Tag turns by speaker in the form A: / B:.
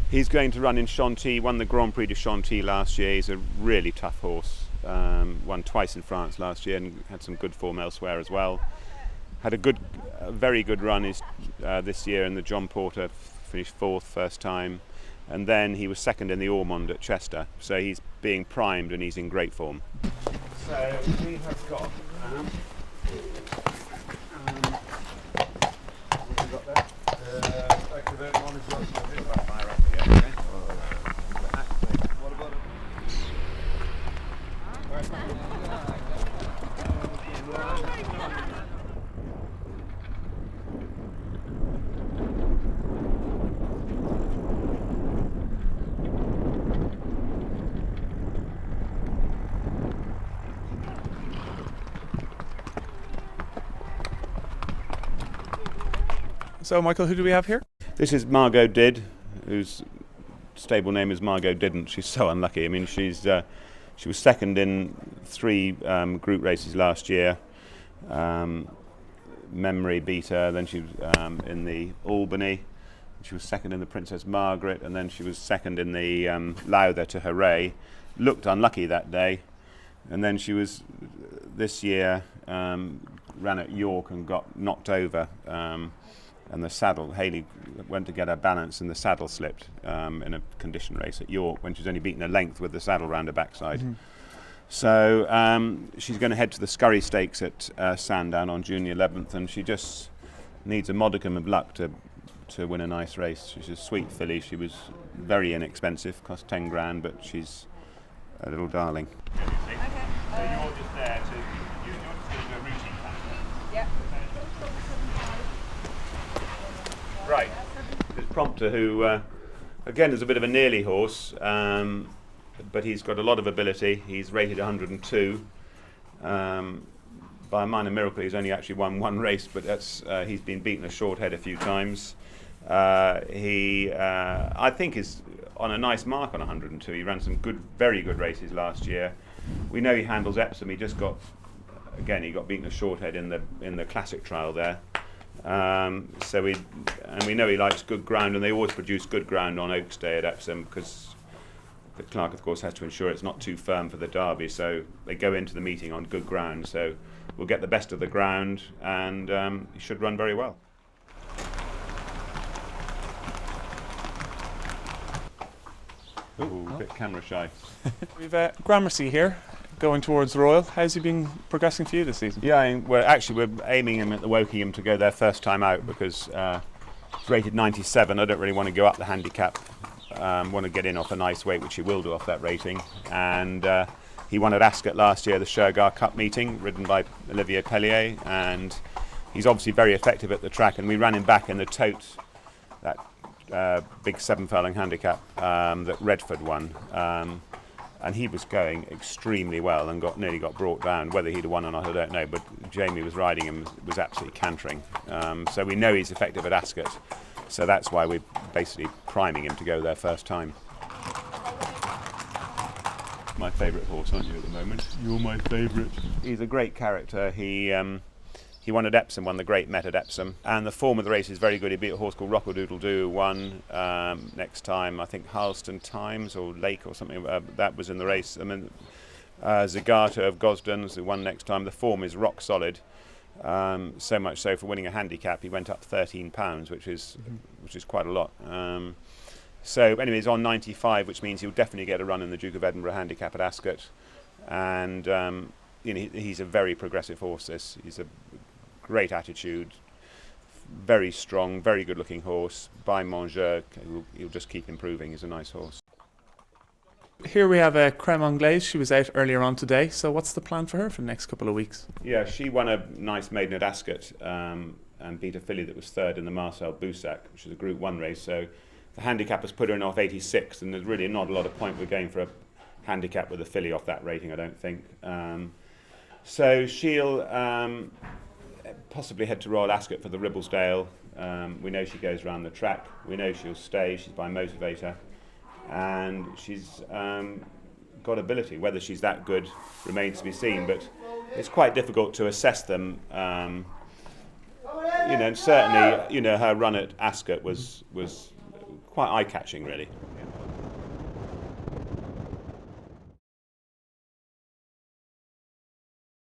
A: He's going to run in Chantilly, won the Grand Prix de Chantilly last year. He's a really tough horse. Won twice in France last year and had some good form elsewhere as well. Had a very good run this year in the John Porter, finished fourth first time. And then he was second in the Ormond at Chester. So he's being primed and he's in great form. So we have got... what have we got there? What about
B: So, Michael, who do we have here?
A: This is Margot Did, whose stable name is Margot Didn't. She's so unlucky. I mean, she was second in 3 group races last year. Memory beat her. Then she was in the Albany. She was second in the Princess Margaret, and then she was second in the Lowther to Hooray. Looked unlucky that day, and then she was this year ran at York and got knocked over. And the saddle, Haley went to get her balance and the saddle slipped in a condition race at York when she was only beaten a length with the saddle round her backside. Mm-hmm. So she's going to head to the Scurry Stakes at Sandown on June the 11th, and she just needs a modicum of luck to win a nice race. She's a sweet filly. She was very inexpensive, cost 10 grand, but she's a little darling. Okay. So you're just there you're just going to do a routine pattern. Yeah. Right, this Prompter, who again is a bit of a nearly horse, but he's got a lot of ability. He's rated 102. By a minor miracle, he's only actually won 1 race, but he's been beaten a short head a few times. He, I think, is on a nice mark on 102. He ran some very good races last year. We know he handles Epsom. He got beaten a short head in the classic trial there. So we know he likes good ground, and they always produce good ground on Oaks Day at Epsom because the clerk, of course, has to ensure it's not too firm for the Derby. So they go into the meeting on good ground. So we'll get the best of the ground, and he should run very well. Ooh, a bit camera shy.
B: We've Gramercy here, going towards Royal. How's he been progressing for you this season?
A: Yeah, we're aiming him at the Wokingham to go their first time out because he's rated 97. I don't really want to go up the handicap. Want to get in off a nice weight, which he will do off that rating. And he won at Ascot last year, the Shergar Cup meeting, ridden by Olivier Pellier, and he's obviously very effective at the track. And we ran him back in the tote, that big 7-furlong handicap that Redford won. And he was going extremely well and nearly got brought down. Whether he'd have won or not, I don't know. But Jamie was riding him, was absolutely cantering. So we know he's effective at Ascot. So that's why we're basically priming him to go there first time. My favourite horse, aren't you, at the moment? You're my favourite. He's a great character. He won at Epsom, won the Great Met at Epsom, and the form of the race is very good. He beat a horse called Rockadoodle-Doo, won next time, I think Harleston Times or Lake or something, that was in the race. I mean, Zagato of Gosden's, who won next time. The form is rock solid, so much so for winning a handicap, he went up £13, which is quite a lot. So anyway, he's on 95, which means he'll definitely get a run in the Duke of Edinburgh handicap at Ascot, and he's a very progressive horse. He's a great attitude, very strong, very good looking horse. By Mangeur, he'll just keep improving. He's a nice horse.
B: Here we have a Creme Anglaise. She was out earlier on today, so what's the plan for her for the next couple of weeks?
A: Yeah, she won a nice maiden at Ascot and beat a filly that was third in the Marcel Boussac, which is a Group 1 race. So the handicap has put her in off 86, and there's really not a lot of point we're going for a handicap with a filly off that rating, I don't think. So she'll possibly head to Royal Ascot for the Ribblesdale. We know she goes around the track. We know she'll stay. She's by Motivator. And she's got ability. Whether she's that good remains to be seen, but it's quite difficult to assess them. And certainly, her run at Ascot was quite eye-catching, really.